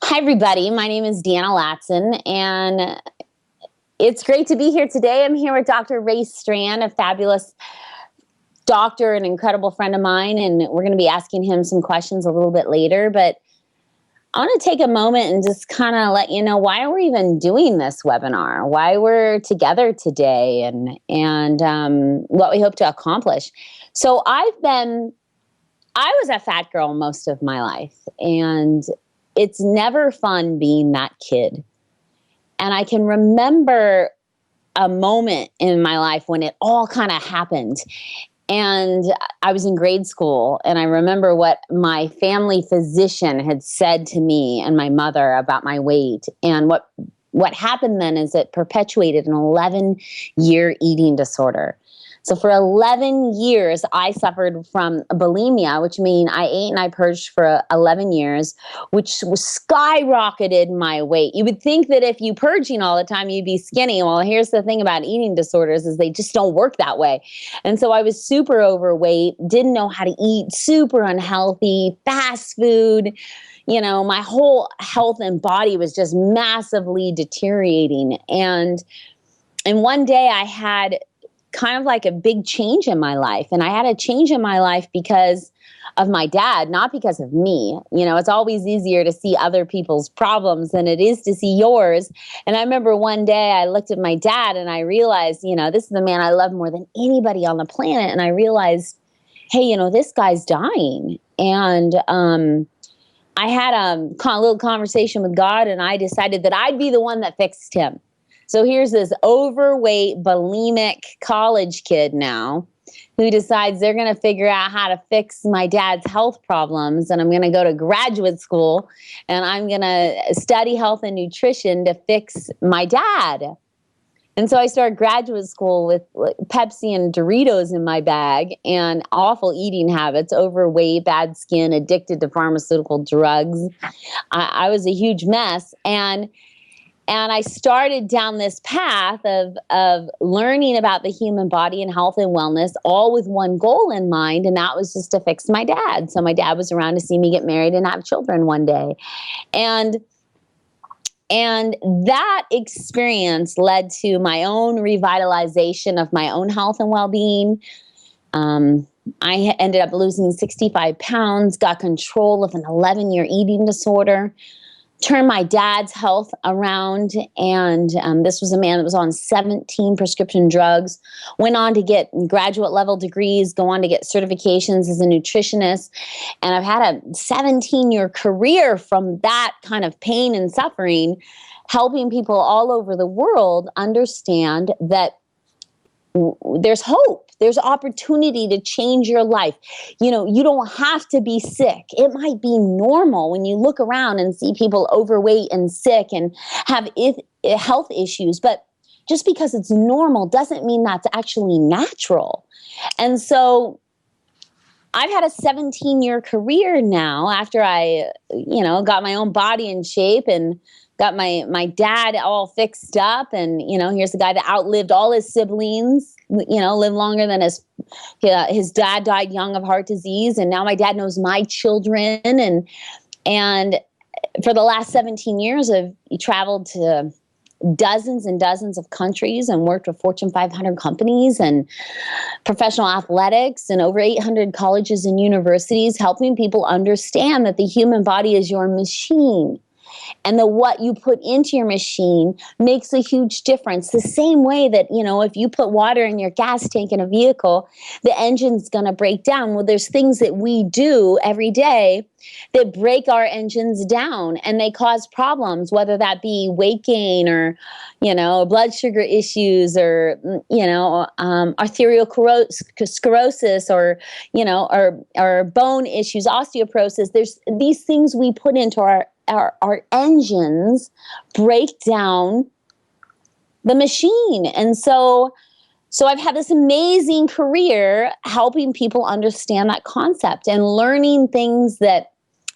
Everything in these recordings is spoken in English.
Hi, everybody. My name is Deanna Latson, and it's great to be here today. I'm here with Dr. Ray Strand, a fabulous doctor, an incredible friend of mine, and we're going to be asking him some questions a little bit later. But I want to take a moment and just kind of let you know why we're even doing this webinar, why we're together today, and what we hope to accomplish. So I was a fat girl most of my life, and it's never fun being that kid. And I can remember a moment in my life when it all kind of happened. And I was in grade school, and I remember what my family physician had said to me and my mother about my weight. And what happened then is it perpetuated an 11-year eating disorder. So for 11 years, I suffered from bulimia, which means I ate and I purged for 11 years, which skyrocketed my weight. You would think that if you purging all the time, you'd be skinny. Well, here's the thing about eating disorders is they just don't work that way. And so I was super overweight, didn't know how to eat, super unhealthy, fast food. You know, my whole health and body was just massively deteriorating. And one day I had kind of like a big change in my life. And I had a change in my life because of my dad, not because of me. You know, it's always easier to see other people's problems than it is to see yours. And I remember one day I looked at my dad and I realized, you know, this is the man I love more than anybody on the planet. And I realized, hey, you know, this guy's dying. And I had a little conversation with God, and I decided that I'd be the one that fixed him. So here's this overweight, bulimic college kid now who decides they're going to figure out how to fix my dad's health problems. And I'm going to go to graduate school, and I'm going to study health and nutrition to fix my dad. And so I started graduate school with Pepsi and Doritos in my bag and awful eating habits, overweight, bad skin, addicted to pharmaceutical drugs. I was a huge mess. And I started down this path of learning about the human body and health and wellness, all with one goal in mind, and that was just to fix my dad. So my dad was around to see me get married and have children one day. And that experience led to my own revitalization of my own health and well-being. I ended up losing 65 pounds, got control of an 11-year eating disorder, turned my dad's health around, and this was a man that was on 17 prescription drugs, went on to get graduate level degrees, go on to get certifications as a nutritionist, and I've had a 17-year career from that kind of pain and suffering, helping people all over the world understand that there's hope. There's opportunity to change your life. You know, you don't have to be sick. It might be normal when you look around and see people overweight and sick and have health issues. But just because it's normal doesn't mean that's actually natural. And so I've had a 17-year career now after I, you know, got my own body in shape and got my dad all fixed up. And, you know, here's the guy that outlived all his siblings, you know, lived longer than his dad died young of heart disease. And now my dad knows my children. And for the last 17 years, I've traveled to dozens and dozens of countries and worked with Fortune 500 companies and professional athletics and over 800 colleges and universities, helping people understand that the human body is your machine. And that what you put into your machine makes a huge difference. The same way that, you know, if you put water in your gas tank in a vehicle, the engine's going to break down. Well, there's things that we do every day that break our engines down and they cause problems, whether that be weight gain or, you know, blood sugar issues or, you know, arteriosclerosis or, you know, or bone issues, osteoporosis. There's these things we put into our engines break down the machine. And so I've had this amazing career helping people understand that concept and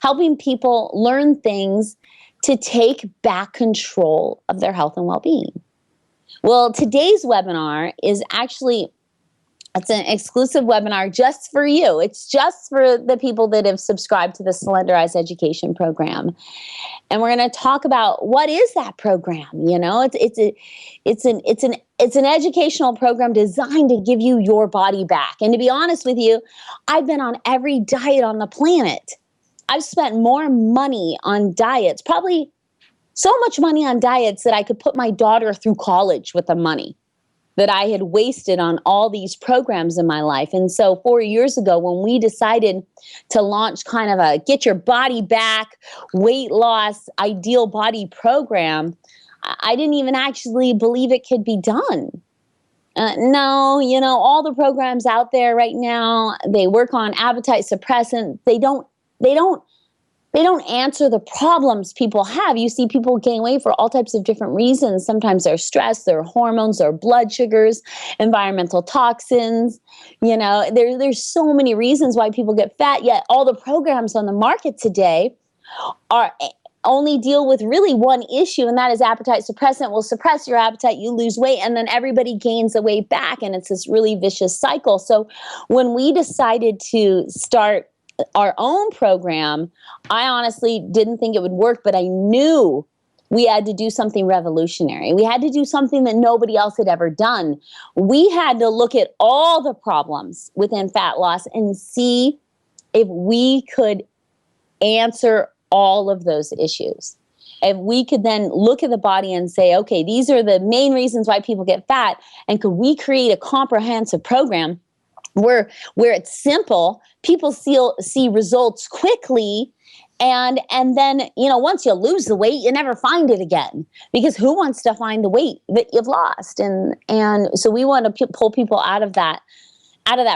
helping people learn things to take back control of their health and well-being. Well, today's webinar is actually It's an exclusive webinar just for you. It's just for the people that have subscribed to the Slenderiiz education program. And we're going to talk about what is that program. You know, it's an educational program designed to give you your body back. And to be honest with you, I've been on every diet on the planet. I've spent more money on diets, probably so much money on diets that I could put my daughter through college with the money that I had wasted on all these programs in my life. And so 4 years ago, when we decided to launch kind of a get your body back, weight loss, ideal body program, I didn't even actually believe it could be done. No, you know, all the programs out there right now, they work on appetite suppressant. They don't answer the problems people have. You see people gain weight for all types of different reasons. Sometimes they're stress, their hormones, their blood sugars, environmental toxins. You know, there's so many reasons why people get fat, yet all the programs on the market today are only deal with really one issue, and that is appetite suppressant will suppress your appetite, you lose weight, and then everybody gains the weight back, and it's this really vicious cycle. So when we decided to start our own program, I honestly didn't think it would work, but I knew we had to do something revolutionary. We had to do something that nobody else had ever done. We had to look at all the problems within fat loss and see if we could answer all of those issues. If we could then look at the body and say, okay, these are the main reasons why people get fat, and could we create a comprehensive program where it's simple, people see results quickly, and then, you know, once you lose the weight, you never find it again, because who wants to find the weight that you've lost? And so we want to pull people out of that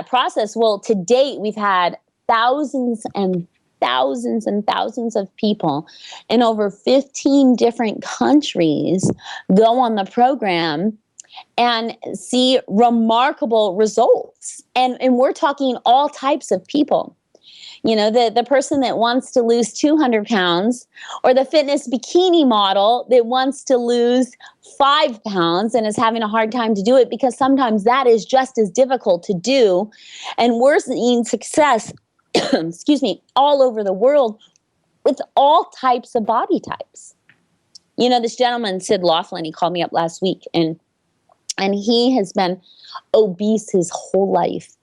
process. Well, to date, we've had thousands and thousands and thousands of people in over 15 different countries go on the program and see remarkable results. And we're talking all types of people. You know, the person that wants to lose 200 pounds, or the fitness bikini model that wants to lose 5 pounds and is having a hard time to do it, because sometimes that is just as difficult to do. And we're seeing success, excuse me, all over the world with all types of body types. You know, this gentleman, Sid Laughlin, he called me up last week, and he has been obese his whole life.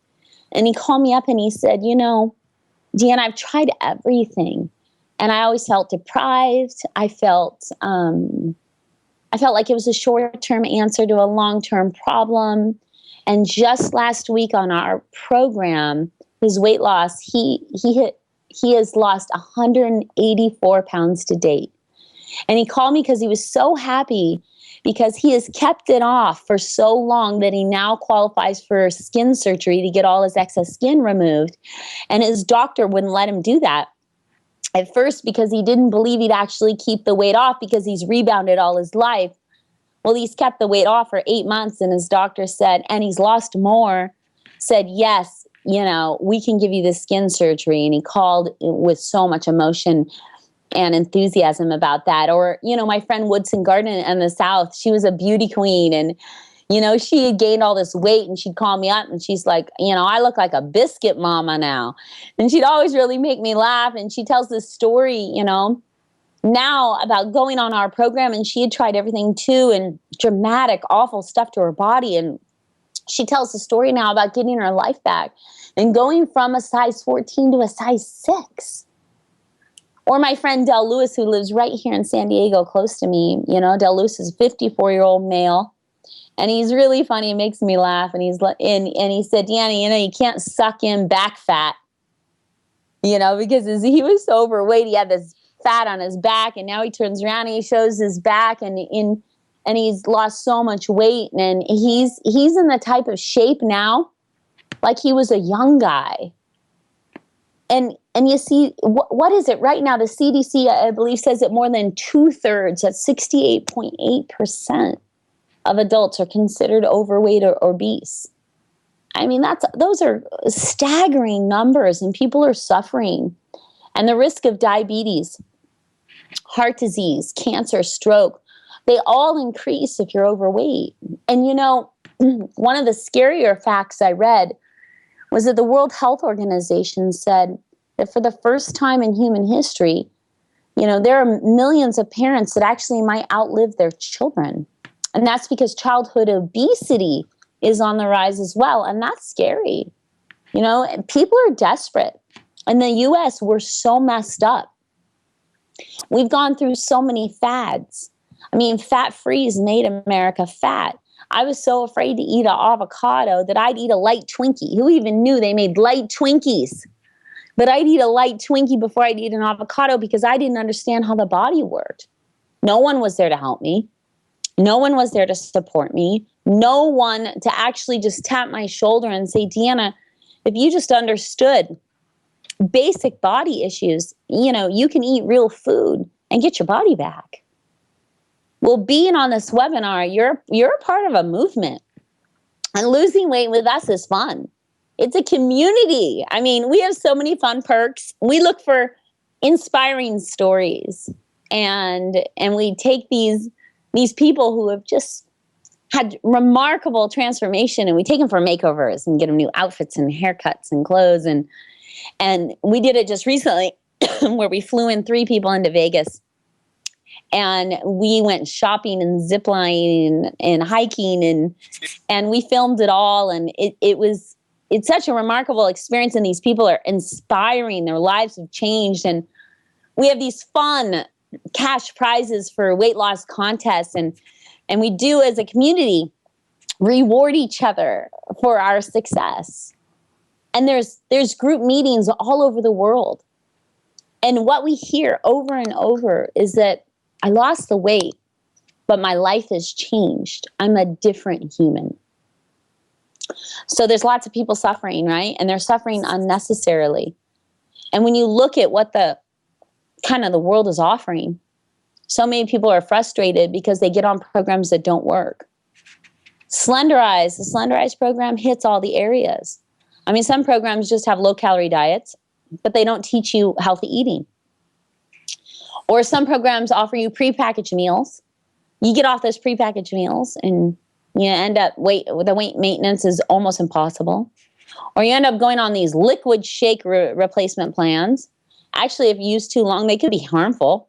And he called me up and he said, you know, Deanna, I've tried everything, and I always felt deprived. I felt like it was a short-term answer to a long-term problem. And just last week on our program, his weight loss, he has lost 184 pounds to date. And he called me because he was so happy, because he has kept it off for so long that he now qualifies for skin surgery to get all his excess skin removed. And his doctor wouldn't let him do that at first, because he didn't believe he'd actually keep the weight off, because he's rebounded all his life. Well, he's kept the weight off for 8 months, and his doctor said, and he's lost more, said, yes, you know, we can give you the skin surgery. And he called with so much emotion and enthusiasm about that. Or, you know, my friend Woodson Garden in the South, she was a beauty queen, and, you know, she had gained all this weight, and she'd call me up and she's like, you know, I look like a biscuit mama now. And she'd always really make me laugh. And she tells this story, you know, now about going on our program, and she had tried everything too, and dramatic, awful stuff to her body. And she tells the story now about getting her life back and going from a size 14 to a size 6. Or my friend Del Lewis, who lives right here in San Diego, close to me. You know, Del Lewis is a 54-year-old male, and he's really funny. He makes me laugh. And he's and he said, Deanna, you know, you can't suck in back fat, you know, because he was so overweight. He had this fat on his back, and now he turns around and he shows his back, and he's lost so much weight, and he's in the type of shape now like he was a young guy. And you see, what is it right now? The CDC, I believe, says that more than 2/3, that's 68.8% of adults are considered overweight or obese. I mean, those are staggering numbers, and people are suffering. And the risk of diabetes, heart disease, cancer, stroke, they all increase if you're overweight. And, you know, One of the scarier facts I read was that the World Health Organization said that for the first time in human history, there are millions of parents that actually might outlive their children. And that's because childhood obesity is on the rise as well. And that's scary. People are desperate. In the US, we're so messed up. We've gone through so many fads. Fat freeze made America fat. I was so afraid to eat an avocado that I'd eat a light Twinkie. Who even knew they made light Twinkies? But I'd eat a light Twinkie before I'd eat an avocado because I didn't understand how the body worked. No one was there to help me. No one was there to support me. No one to actually just tap my shoulder and say, Deanna, if you just understood basic body issues, you can eat real food and get your body back. Well, being on this webinar, you're a part of a movement. And losing weight with us is fun. It's a community. We have so many fun perks. We look for inspiring stories, and we take these people who have just had remarkable transformation, and we take them for makeovers and get them new outfits and haircuts and clothes. And we did it just recently where we flew in 3 people into Vegas, and we went shopping and ziplining and hiking, and we filmed it all. And it's such a remarkable experience, and these people are inspiring. Their lives have changed, and we have these fun cash prizes for weight loss contests, and we do, as a community, reward each other for our success. And there's group meetings all over the world. And what we hear over and over is that I lost the weight, but my life has changed. I'm a different human. So there's lots of people suffering, right? And they're suffering unnecessarily. And when you look at what the world is offering, so many people are frustrated because they get on programs that don't work. The Slenderiiz program hits all the areas. Some programs just have low-calorie diets, but they don't teach you healthy eating. Or some programs offer you prepackaged meals. You get off those prepackaged meals and you end up the weight maintenance is almost impossible. Or you end up going on these liquid shake replacement plans. Actually, if used too long, they could be harmful.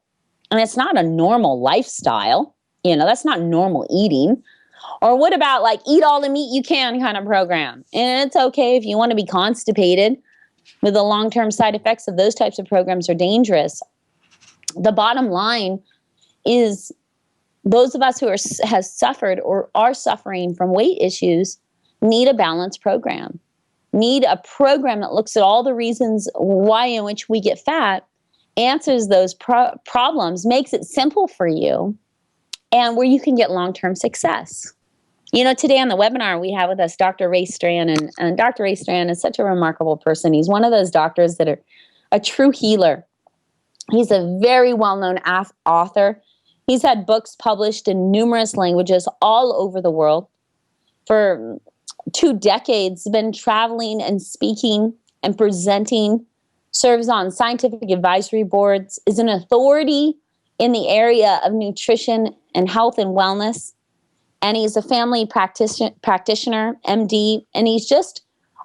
And it's not a normal lifestyle. That's not normal eating. Or what about eat all the meat you can kind of program? And it's okay if you want to be constipated, but the long-term side effects of those types of programs are dangerous. The bottom line is those of us who has suffered or are suffering from weight issues need a balanced program, need a program that looks at all the reasons why in which we get fat, answers those problems, makes it simple for you, and where you can get long-term success. Today on the webinar, we have with us Dr. Ray Strand, and Dr. Ray Strand is such a remarkable person. He's one of those doctors that are a true healer. He's a very well-known author. He's had books published in numerous languages all over the world. For 2 decades, been traveling and speaking and presenting, serves on scientific advisory boards, is an authority in the area of nutrition and health and wellness. And he's a family practitioner, MD, and he's just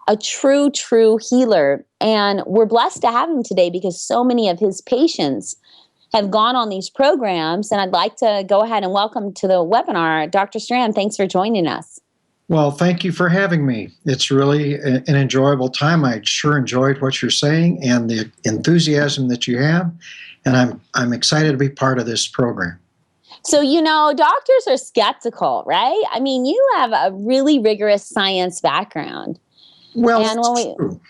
a true healer. And we're blessed to have him today because so many of his patients have gone on these programs. And I'd like to go ahead and welcome to the webinar, Dr. Strand. Thanks for joining us. Well, thank you for having me. It's really an enjoyable time. I sure enjoyed what you're saying and the enthusiasm that you have. And I'm excited to be part of this program. So, doctors are skeptical, right? You have a really rigorous science background. Well, and true.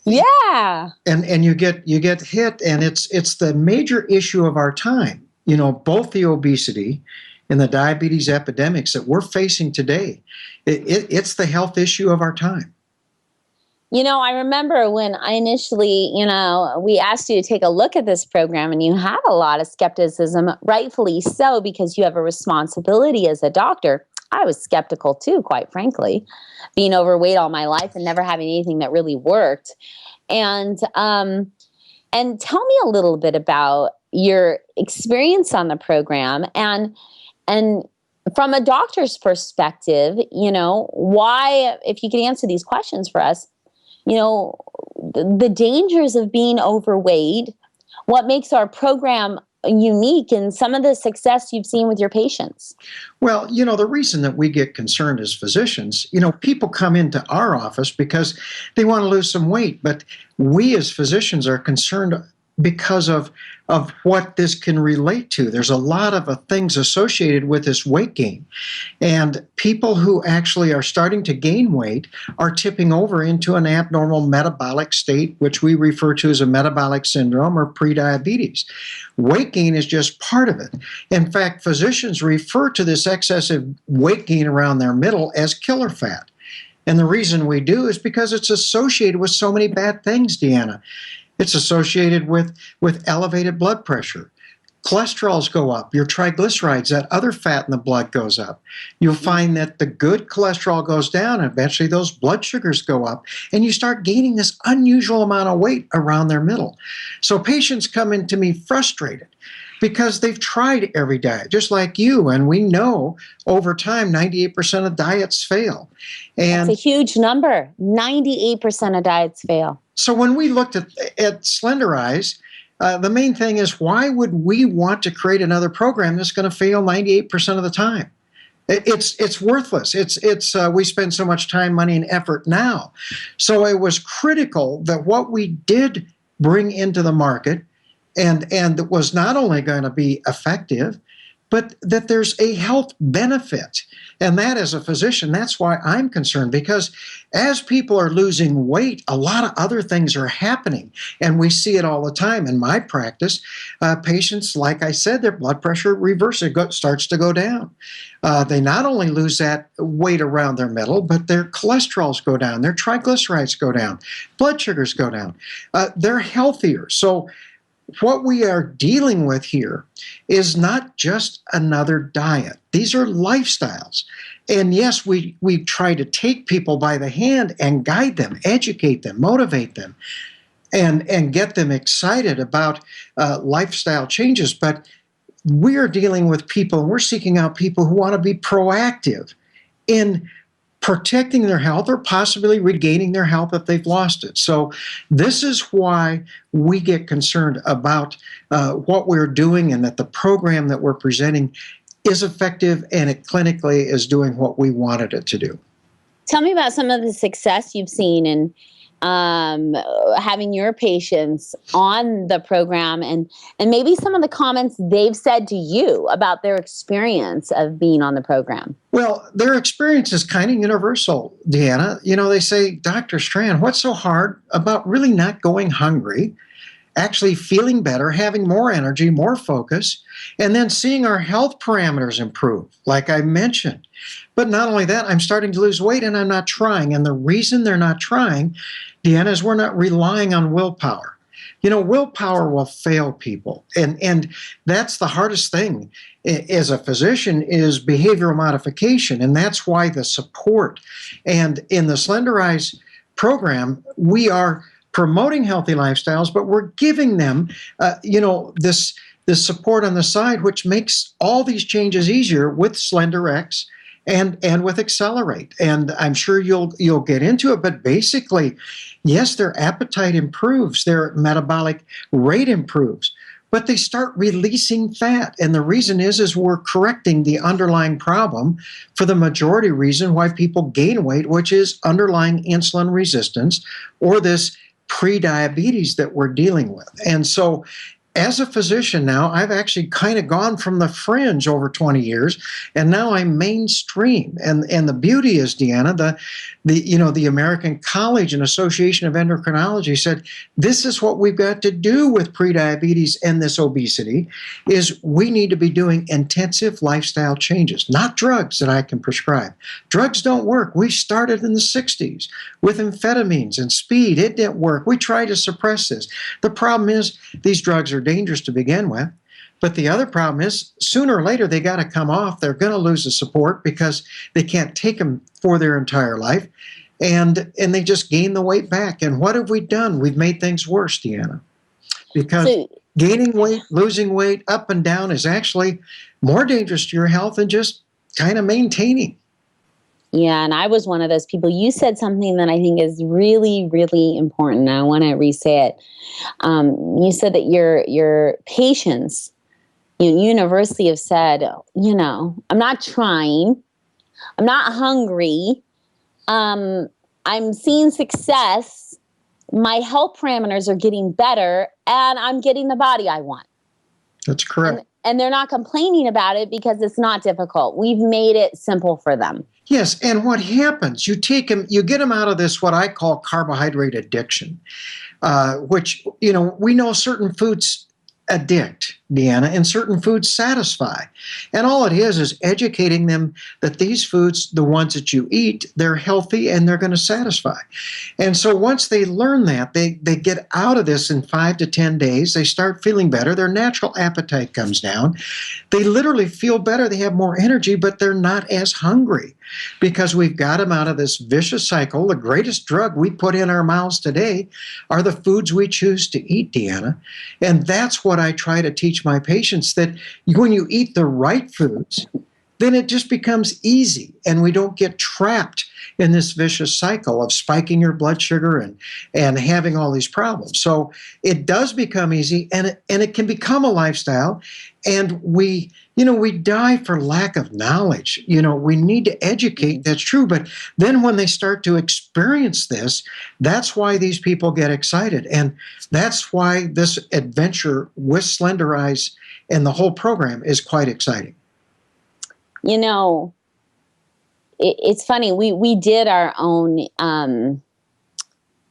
Yeah. And you get hit, and it's the major issue of our time. Both the obesity and the diabetes epidemics that we're facing today. It's the health issue of our time. I remember when I initially, we asked you to take a look at this program, and you had a lot of skepticism, rightfully so, because you have a responsibility as a doctor. I was skeptical too, quite frankly, being overweight all my life and never having anything that really worked. And tell me a little bit about your experience on the program and from a doctor's perspective, why, if you could answer these questions for us, the dangers of being overweight, what makes our program unique, and some of the success you've seen with your patients. Well, the reason that we get concerned as physicians, people come into our office because they want to lose some weight, but we as physicians are concerned because of what this can relate to. There's a lot of things associated with this weight gain. And people who actually are starting to gain weight are tipping over into an abnormal metabolic state, which we refer to as a metabolic syndrome or prediabetes. Weight gain is just part of it. In fact, physicians refer to this excessive weight gain around their middle as killer fat. And the reason we do is because it's associated with so many bad things, Deanna. It's associated with elevated blood pressure. Cholesterols go up. Your triglycerides, that other fat in the blood, goes up. You'll find that the good cholesterol goes down, and eventually those blood sugars go up, and you start gaining this unusual amount of weight around their middle. So patients come in to me frustrated because they've tried every diet, just like you, and we know over time 98% of diets fail. And that's a huge number. 98% of diets fail. So when we looked at Slenderiiz, the main thing is, why would we want to create another program that's going to fail 98% of the time? It's worthless. We spend so much time, money, and effort now. So it was critical that what we did bring into the market and that was not only going to be effective, but that there's a health benefit. And that, as a physician, that's why I'm concerned, because as people are losing weight, a lot of other things are happening. And we see it all the time. In my practice, patients, like I said, their blood pressure starts to go down. They not only lose that weight around their middle, but their cholesterols go down, their triglycerides go down, blood sugars go down. They're healthier. So what we are dealing with here is not just another diet. These are lifestyles. And yes, we try to take people by the hand and guide them, educate them, motivate them, and get them excited about lifestyle changes. But we're dealing with people, and we're seeking out people who want to be proactive in protecting their health or possibly regaining their health if they've lost it. So this is why we get concerned about what we're doing, and that the program that we're presenting is effective and it clinically is doing what we wanted it to do. Tell me about some of the success you've seen in having your patients on the program, and maybe some of the comments they've said to you about their experience of being on the program. Well, their experience is kind of universal, Deanna. They say, Dr. Strand, what's so hard about really not going hungry, actually feeling better, having more energy, more focus, and then seeing our health parameters improve, like I mentioned. But not only that, I'm starting to lose weight and I'm not trying. And the reason they're not trying, Deanna, is we're not relying on willpower. Willpower will fail people. And that's the hardest thing as a physician, is behavioral modification. And that's why the support. And in the Slenderiiz program, we are promoting healthy lifestyles, but we're giving them, this support on the side, which makes all these changes easier with SlenderX and with Accelerate. And I'm sure you'll get into it, but basically, yes, their appetite improves, their metabolic rate improves, but they start releasing fat. And the reason is we're correcting the underlying problem for the majority reason why people gain weight, which is underlying insulin resistance or this pre-diabetes that we're dealing with. And so as a physician now, I've actually kind of gone from the fringe over 20 years, and now I'm mainstream. And the beauty is, Deanna, the American College and Association of Endocrinology said, this is what we've got to do with prediabetes and this obesity, is we need to be doing intensive lifestyle changes, not drugs that I can prescribe. Drugs don't work. We started in the 60s with amphetamines and speed. It didn't work. We tried to suppress this. The problem is these drugs are dangerous to begin with. But the other problem is sooner or later they got to come off. They're going to lose the support because they can't take them for their entire life. And they just gain the weight back. And what have we done? We've made things worse, Deanna. Because gaining weight, losing weight, up and down is actually more dangerous to your health than just kind of maintaining. Yeah, and I was one of those people. You said something that I think is really, really important. I want to re-say it. You said that your patients, universally have said, I'm not trying, I'm not hungry, I'm seeing success, my health parameters are getting better, and I'm getting the body I want. That's correct. And they're not complaining about it because it's not difficult. We've made it simple for them. Yes, and what happens, you take them, you get them out of this, what I call carbohydrate addiction, which, we know certain foods addict, Deanna, and certain foods satisfy. And all it is educating them that these foods, the ones that you eat, they're healthy and they're going to satisfy. And so once they learn that, they get out of this in 5 to 10 days, they start feeling better, their natural appetite comes down, they literally feel better, they have more energy, but they're not as hungry because we've got them out of this vicious cycle. The greatest drug we put in our mouths today are the foods we choose to eat, Deanna. And that's what I try to teach my patients, that when you eat the right foods, then it just becomes easy and we don't get trapped in this vicious cycle of spiking your blood sugar and having all these problems. So it does become easy, and it can become a lifestyle. And we die for lack of knowledge. We need to educate, that's true. But then when they start to experience this, that's why these people get excited. And that's why this adventure with Slenderiiz and the whole program is quite exciting. It's funny. We did our own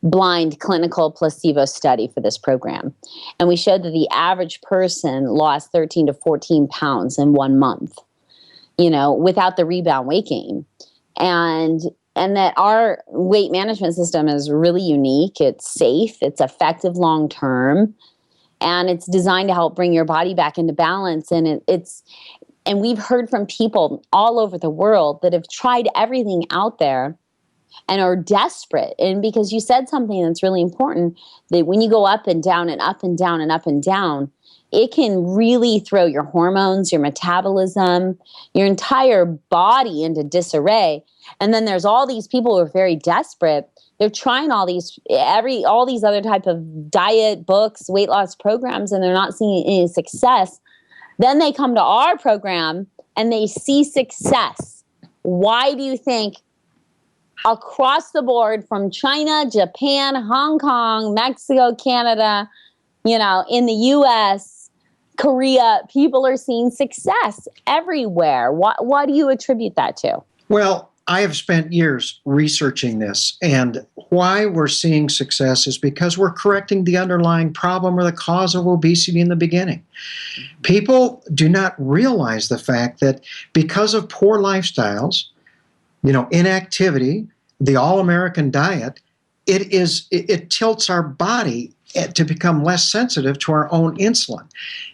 blind clinical placebo study for this program. And we showed that the average person lost 13 to 14 pounds in 1 month, without the rebound weight gain. And that our weight management system is really unique. It's safe, it's effective long term, and it's designed to help bring your body back into balance. And we've heard from people all over the world that have tried everything out there and are desperate. And because you said something that's really important, that when you go up and down and up and down and up and down, it can really throw your hormones, your metabolism, your entire body into disarray. And then there's all these people who are very desperate. They're trying all these other type of diet, books, weight loss programs, and they're not seeing any success. Then they come to our program and they see success. Why do you think across the board, from China, Japan, Hong Kong, Mexico, Canada, in the US, Korea, people are seeing success everywhere? What do you attribute that to? Well, I have spent years researching this, and why we're seeing success is because we're correcting the underlying problem or the cause of obesity in the beginning. People do not realize the fact that because of poor lifestyles, inactivity, the all-American diet, it tilts our body to become less sensitive to our own insulin.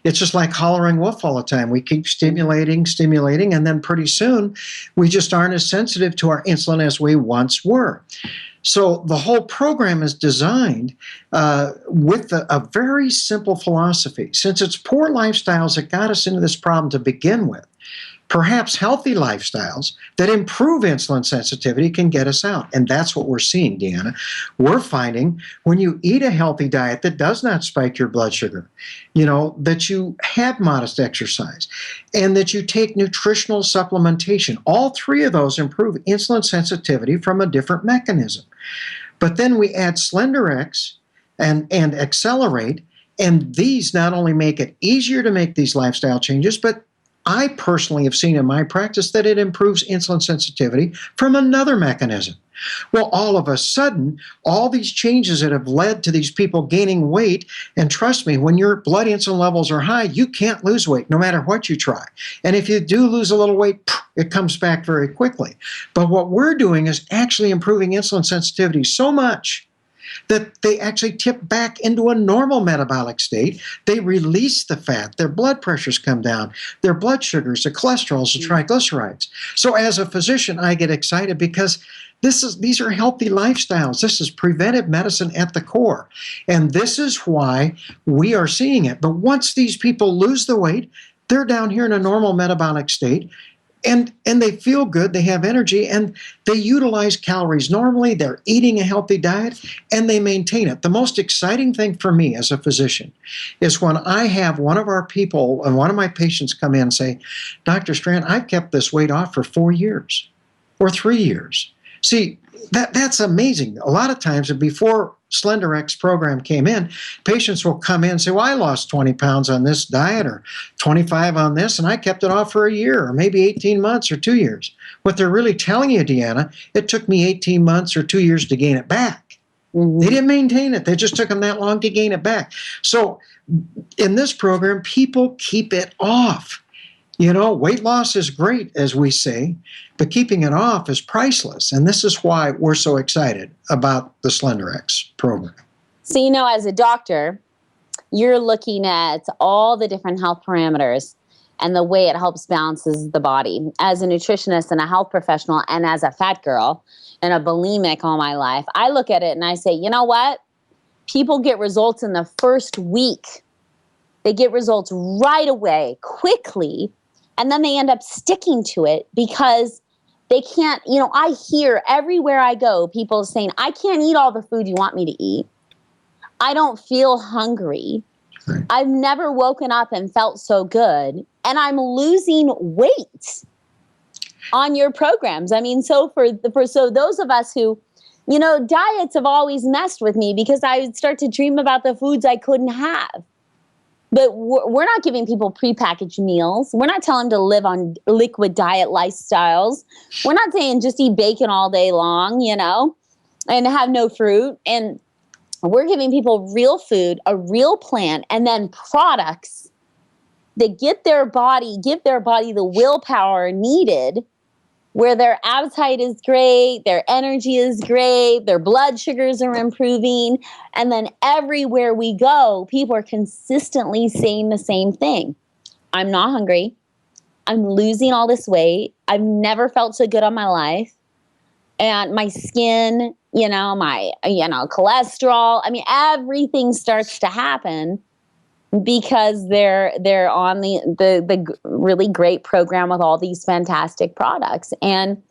It's just like hollering wolf all the time. We keep stimulating, and then pretty soon we just aren't as sensitive to our insulin as we once were. So the whole program is designed with a very simple philosophy. Since it's poor lifestyles that got us into this problem to begin with, perhaps healthy lifestyles that improve insulin sensitivity can get us out. And that's what we're seeing, Deanna. We're finding when you eat a healthy diet that does not spike your blood sugar, that you have modest exercise, and that you take nutritional supplementation. All three of those improve insulin sensitivity from a different mechanism. But then we add Slenderiiz and Accelerate, and these not only make it easier to make these lifestyle changes, but I personally have seen in my practice that it improves insulin sensitivity from another mechanism. Well, all of a sudden, all these changes that have led to these people gaining weight, and trust me, when your blood insulin levels are high, you can't lose weight no matter what you try. And if you do lose a little weight, it comes back very quickly. But what we're doing is actually improving insulin sensitivity so much that they actually tip back into a normal metabolic state. They release the fat, their blood pressures come down, their blood sugars, the cholesterols, the triglycerides. So as a physician, I get excited because these are healthy lifestyles. This is preventive medicine at the core. And this is why we are seeing it. But once these people lose the weight, they're down here in a normal metabolic state. and they feel good, they have energy, and they utilize calories normally, they're eating a healthy diet, and they maintain it. The most exciting thing for me as a physician is when I have one of our people and one of my patients come in and say, Dr. Strand, I've kept this weight off for 4 years or 3 years. See, that's amazing. A lot of times before Slenderiiz program came in, patients will come in and say, well, I lost 20 pounds on this diet or 25 on this, and I kept it off for a year or maybe 18 months or 2 years. What they're really telling you, Deanna, it took me 18 months or 2 years to gain it back. Mm-hmm. They didn't maintain it. They just took them that long to gain it back. So in this program, people keep it off. Weight loss is great, as we say, but keeping it off is priceless. And this is why we're so excited about the Slenderiiz program. So, as a doctor, you're looking at all the different health parameters and the way it helps balances the body. As a nutritionist and a health professional and as a fat girl and a bulimic all my life, I look at it and I say, you know what? People get results in the first week. They get results right away, quickly. And then they end up sticking to it because they can't, I hear everywhere I go, people saying, I can't eat all the food you want me to eat. I don't feel hungry. Right. I've never woken up and felt so good. And I'm losing weight on your programs. I mean, so for those of us who, diets have always messed with me because I would start to dream about the foods I couldn't have. But we're not giving people prepackaged meals. We're not telling them to live on liquid diet lifestyles. We're not saying just eat bacon all day long, and have no fruit. And we're giving people real food, a real plan, and then products that give their body the willpower needed, where their appetite is great, their energy is great, their blood sugars are improving, and then everywhere we go, people are consistently saying the same thing. I'm not hungry. I'm losing all this weight. I've never felt so good on my life. And my skin, my, cholesterol, I mean, everything starts to happen because they're on the really great program with all these fantastic products. And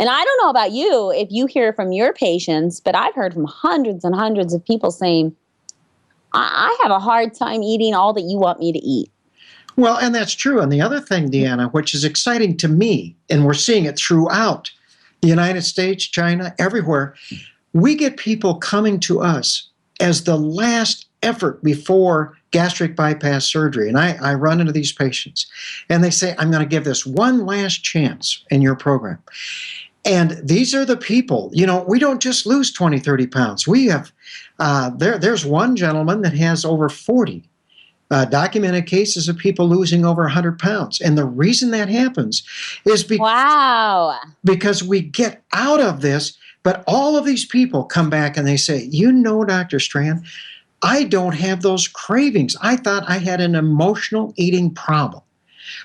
I don't know about you, if you hear from your patients, but I've heard from hundreds and hundreds of people saying, I have a hard time eating all that you want me to eat. Well, and that's true. And the other thing, Deanna, which is exciting to me, and we're seeing it throughout the United States, China, everywhere, we get people coming to us as the last effort before gastric bypass surgery. And I run into these patients and they say, I'm going to give this one last chance in your program. And these are the people, we don't just lose 20, 30 pounds. We have, there's one gentleman that has over 40 documented cases of people losing over 100 pounds. And the reason that happens is because we get out of this, but all of these people come back and they say, Dr. Strand, I don't have those cravings. I thought I had an emotional eating problem.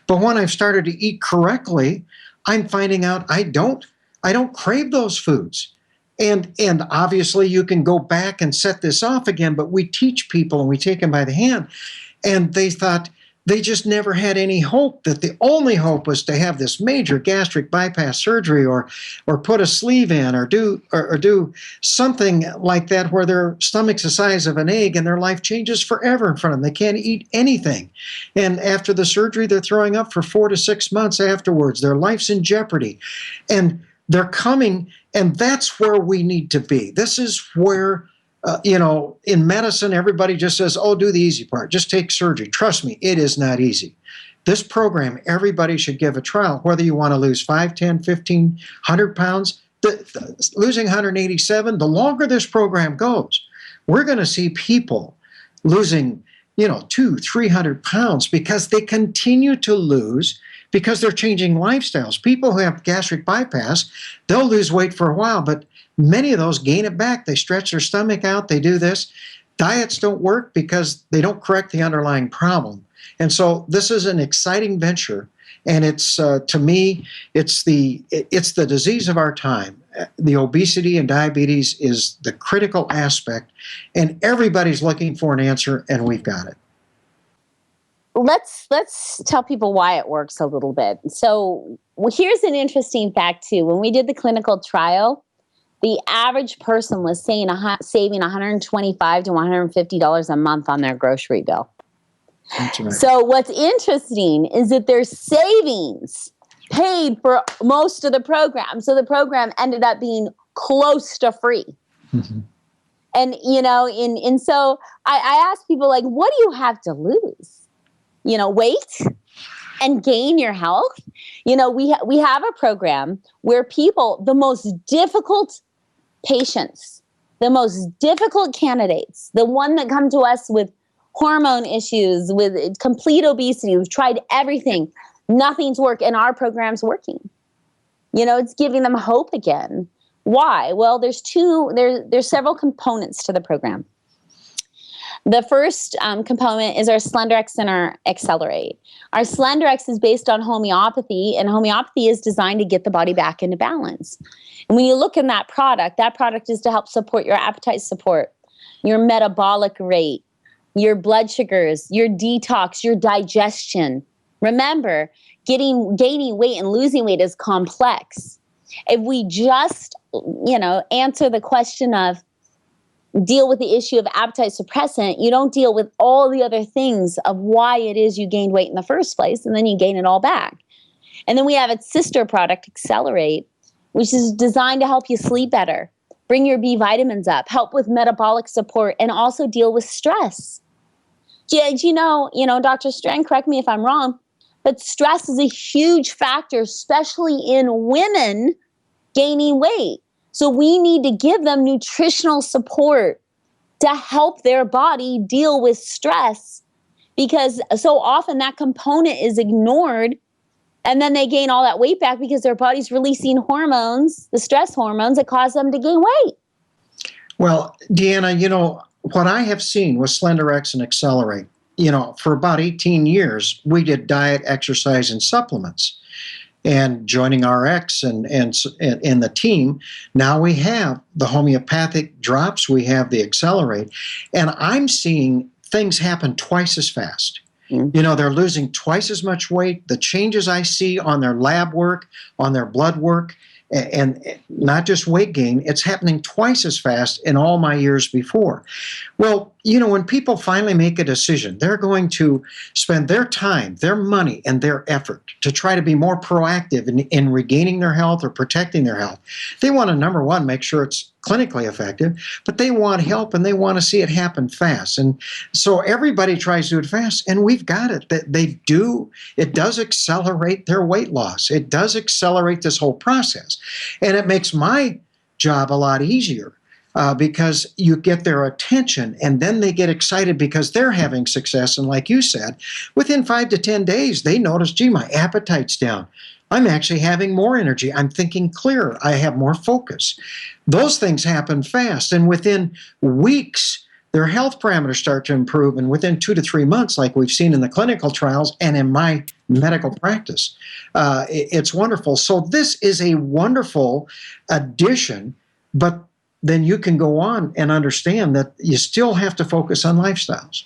But when I've started to eat correctly, I'm finding out I don't crave those foods. And obviously you can go back and set this off again, but we teach people and we take them by the hand. And they thought they just never had any hope, that the only hope was to have this major gastric bypass surgery or put a sleeve in or do something like that where their stomach's the size of an egg and their life changes forever in front of them. They can't eat anything. And after the surgery, they're throwing up for 4 to 6 months afterwards. Their life's in jeopardy. And they're coming, and that's where we need to be. This is where in medicine, everybody just says, oh, do the easy part. Just take surgery. Trust me, it is not easy. This program, everybody should give a trial, whether you want to lose 5, 10, 15, 100 pounds. Losing 187, the longer this program goes, we're going to see people losing, 200, 300 pounds because they continue to lose because they're changing lifestyles. People who have gastric bypass, they'll lose weight for a while, but many of those gain it back. They stretch their stomach out. They do this. Diets don't work because they don't correct the underlying problem. And so this is an exciting venture. And it's, to me, it's the disease of our time. The obesity and diabetes is the critical aspect. And everybody's looking for an answer, and we've got it. let's tell people why it works a little bit. So here's an interesting fact too. When we did the clinical trial, the average person was saving $125 to $150 a month on their grocery bill. That's right. So what's interesting is that their savings paid for most of the program. So the program ended up being close to free. Mm-hmm. And, and so I ask people, like, what do you have to lose? Weight and gain your health. We have a program where people, the most difficult patients, the most difficult candidates, the one that come to us with hormone issues, with complete obesity, we've tried everything, nothing's worked, and our program's working. It's giving them hope again. Why? Well, there's several components to the program. The first component is our Slenderiiz and our Accelerate. Our Slenderiiz is based on homeopathy, and homeopathy is designed to get the body back into balance. And when you look in that product is to help support your appetite support, your metabolic rate, your blood sugars, your detox, your digestion. Remember, gaining weight and losing weight is complex. If we just, answer the question of deal with the issue of appetite suppressant, you don't deal with all the other things of why it is you gained weight in the first place, and then you gain it all back. And then we have its sister product, Accelerate, which is designed to help you sleep better, bring your B vitamins up, help with metabolic support, and also deal with stress. Dr. Strand, correct me if I'm wrong, but stress is a huge factor, especially in women gaining weight. So we need to give them nutritional support to help their body deal with stress, because so often that component is ignored, and then they gain all that weight back because their body's releasing hormones, the stress hormones that cause them to gain weight. Well, Deanna, what I have seen with Slenderiiz and Accelerate, for about 18 years, we did diet, exercise, and supplements. And joining RX and the team, now we have the homeopathic drops, we have the Accelerate, and I'm seeing things happen twice as fast. Mm-hmm. They're losing twice as much weight. The changes I see on their lab work, on their blood work, and not just weight gain, it's happening twice as fast in all my years before. Well, when people finally make a decision, they're going to spend their time, their money, and their effort to try to be more proactive in regaining their health or protecting their health. They want to, number one, make sure it's clinically effective, but they want help and they want to see it happen fast. And so everybody tries to do it fast, and we've got it. It does accelerate their weight loss. It does accelerate this whole process. And it makes my job a lot easier. Because you get their attention, and then they get excited because they're having success. And like you said, within 5 to 10 days, they notice, gee, my appetite's down. I'm actually having more energy. I'm thinking clearer. I have more focus. Those things happen fast. And within weeks, their health parameters start to improve. And within 2 to 3 months, like we've seen in the clinical trials and in my medical practice, it's wonderful. So this is a wonderful addition, but then you can go on and understand that you still have to focus on lifestyles.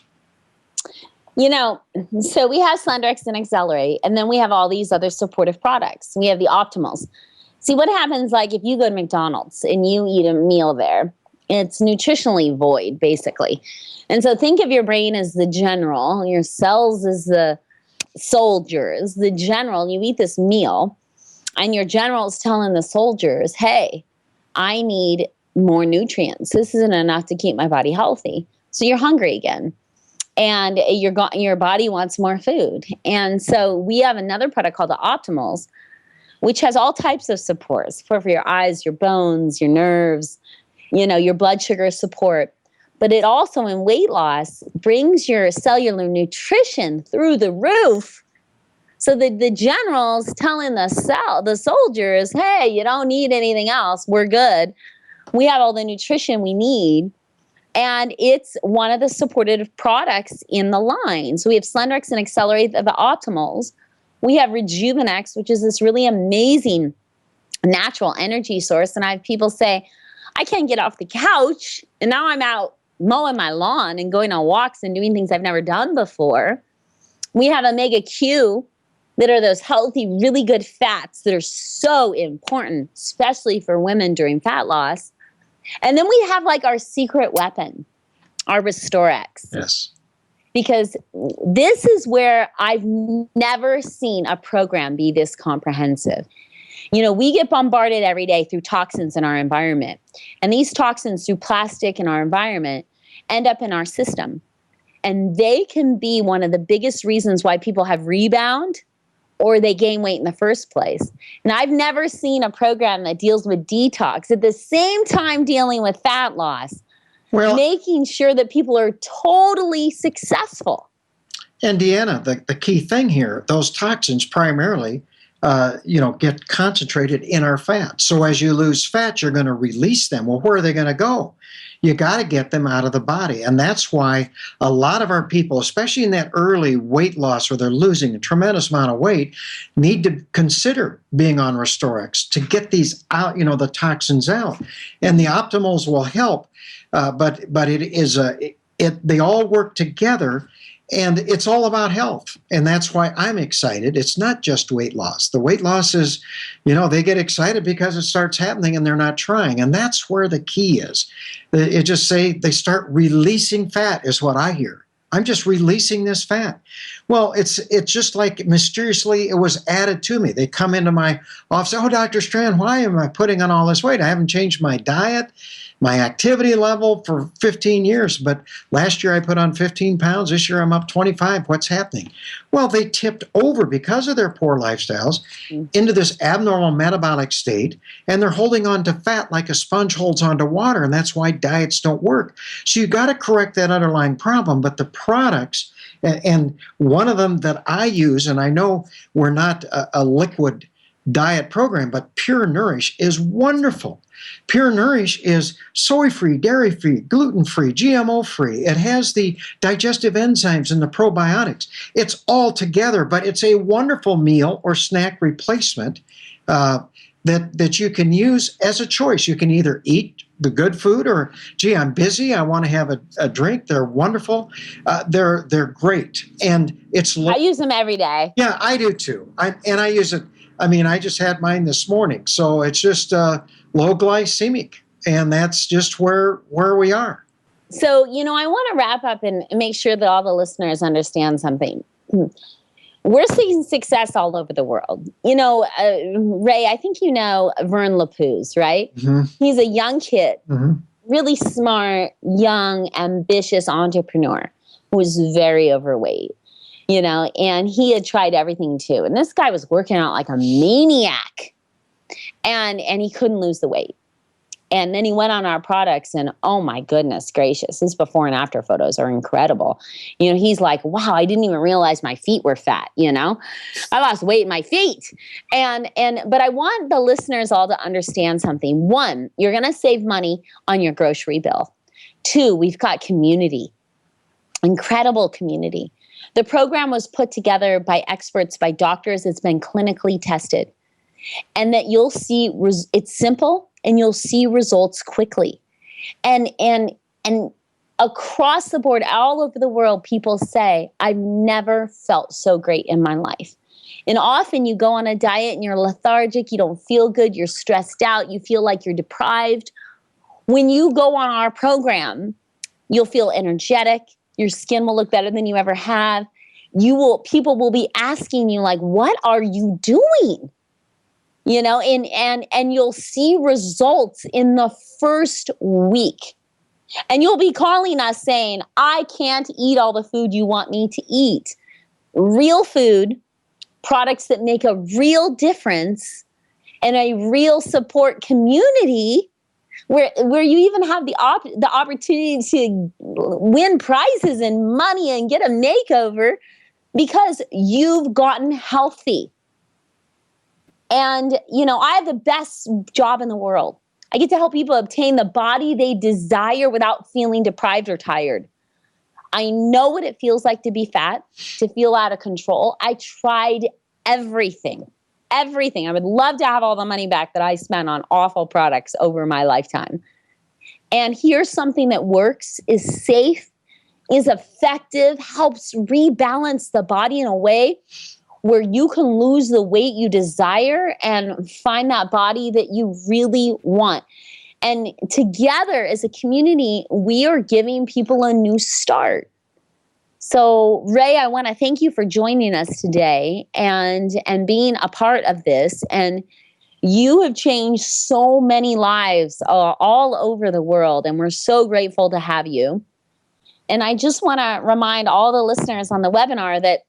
So we have Slenderiiz and Accelerate, and then we have all these other supportive products. We have the Optimals. See, what happens, like, if you go to McDonald's and you eat a meal there, it's nutritionally void, basically. And so think of your brain as the general, your cells as the soldiers. The general, you eat this meal, and your general is telling the soldiers, hey, I need more nutrients. This isn't enough to keep my body healthy. So you're hungry again. And your body wants more food. And so we have another product called the Optimals, which has all types of supports for your eyes, your bones, your nerves, your blood sugar support. But it also, in weight loss, brings your cellular nutrition through the roof. So the general's telling the soldiers, hey, you don't need anything else. We're good. We have all the nutrition we need. And it's one of the supportive products in the line. So we have Slenderiiz and Accelerate, the Optimals. We have Rejuvenex, which is this really amazing natural energy source. And I have people say, I can't get off the couch. And now I'm out mowing my lawn and going on walks and doing things I've never done before. We have omega Q, that are those healthy, really good fats that are so important, especially for women during fat loss. And then we have like our secret weapon, our Restorex. Yes. Because this is where I've never seen a program be this comprehensive. You know, we get bombarded every day through toxins in our environment. And these toxins through plastic in our environment end up in our system. And they can be one of the biggest reasons why people have rebound or they gain weight in the first place. And I've never seen a program that deals with detox at the same time dealing with fat loss, making sure that people are totally successful. And Deanna, the key thing here, those toxins primarily, get concentrated in our fat. So as you lose fat, you're going to release them. Well, where are they going to go? You got to get them out of the body. And that's why a lot of our people, especially in that early weight loss where they're losing a tremendous amount of weight, need to consider being on Restorex to get these out, the toxins out. And the Optimals will help, but it is they all work together. And it's all about health. And that's why I'm excited. It's not just weight loss. The weight loss is, they get excited because it starts happening and they're not trying. And that's where the key is. It just they start releasing fat is what I hear. I'm just releasing this fat. Well, it's just like mysteriously it was added to me. They come into my office. Oh, Dr. Strand, why am I putting on all this weight? I haven't changed my diet, my activity level for 15 years. But last year I put on 15 pounds. This year I'm up 25. What's happening? Well, they tipped over because of their poor lifestyles into this abnormal metabolic state, and they're holding on to fat like a sponge holds onto water, and that's why diets don't work. So you got to correct that underlying problem. But the products, and one of them that I use, and I know we're not a liquid diet program, but Pure Nourish is wonderful. Pure Nourish is soy-free, dairy-free, gluten-free, GMO-free. It has the digestive enzymes and the probiotics. It's all together, but it's a wonderful meal or snack replacement that you can use as a choice. You can either eat the good food or, gee, I'm busy, I want to have a drink. They're wonderful. They're great. And I use them every day. Yeah, I do too. I use it. I mean, I just had mine this morning. So it's just low glycemic. And that's just where we are. So, I want to wrap up and make sure that all the listeners understand something. We're seeing success all over the world. Ray, I think Vern Lapuz, right? Mm-hmm. He's a young kid, really smart, young, ambitious entrepreneur who was very overweight. And he had tried everything too. And this guy was working out like a maniac. And he couldn't lose the weight. And then he went on our products and, oh my goodness gracious, his before and after photos are incredible. He's like, wow, I didn't even realize my feet were fat. I lost weight in my feet. But I want the listeners all to understand something. One, you're going to save money on your grocery bill. Two, we've got community, incredible community. The program was put together by experts, by doctors. It's been clinically tested. And that you'll see, it's simple, and you'll see results quickly. And across the board, all over the world, people say, I've never felt so great in my life. And often you go on a diet and you're lethargic, you don't feel good, you're stressed out, you feel like you're deprived. When you go on our program, you'll feel energetic, your skin will look better than you ever have. People will be asking you, like, what are you doing? And you'll see results in the first week. And you'll be calling us saying, I can't eat all the food you want me to eat. Real food, products that make a real difference, and a real support community where you even have the opportunity to win prizes and money and get a makeover because you've gotten healthy. And, I have the best job in the world. I get to help people obtain the body they desire without feeling deprived or tired. I know what it feels like to be fat, to feel out of control. I tried everything. I would love to have all the money back that I spent on awful products over my lifetime. And here's something that works, is safe, is effective, helps rebalance the body in a way where you can lose the weight you desire and find that body that you really want. And together as a community, we are giving people a new start. So, Ray, I want to thank you for joining us today and being a part of this. And you have changed so many lives all over the world, and we're so grateful to have you. And I just want to remind all the listeners on the webinar that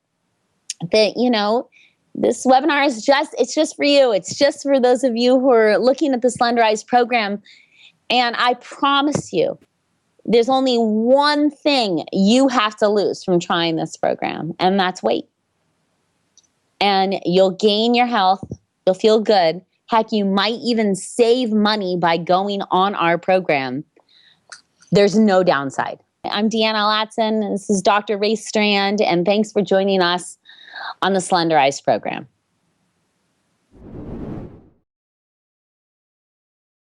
this webinar is just for you. It's just for those of you who are looking at the Slenderiiz program. And I promise you, there's only one thing you have to lose from trying this program, and that's weight. And you'll gain your health. You'll feel good. Heck, you might even save money by going on our program. There's no downside. I'm Deanna Latson. This is Dr. Ray Strand, and thanks for joining us on the Slenderiiz program.